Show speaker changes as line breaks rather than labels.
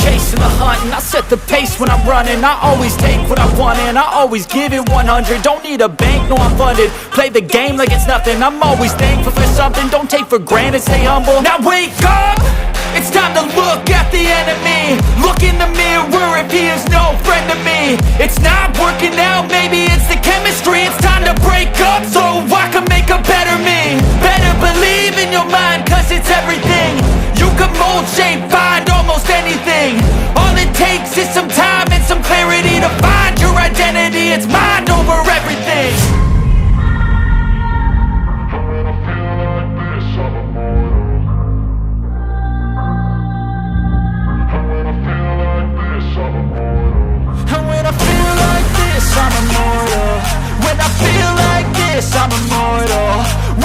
chasing the hunt, and I set the pace when I'm running. I always take what I want and I always give it 100. Don't need a bank, no I'm funded. Play the game like it's nothing. I'm always thankful for something. Don't take for granted, stay humble. Now wake up! It's time to look at the enemy. Look in the mirror if he is no friend to me. It's not working out, maybe it's the chemistry. It's time to break up so I can make a better me. Better believe in your mind, cause it's everything. You can mold, shape, find almost anything. All it takes is some time and some clarity to find your identity. It's mind over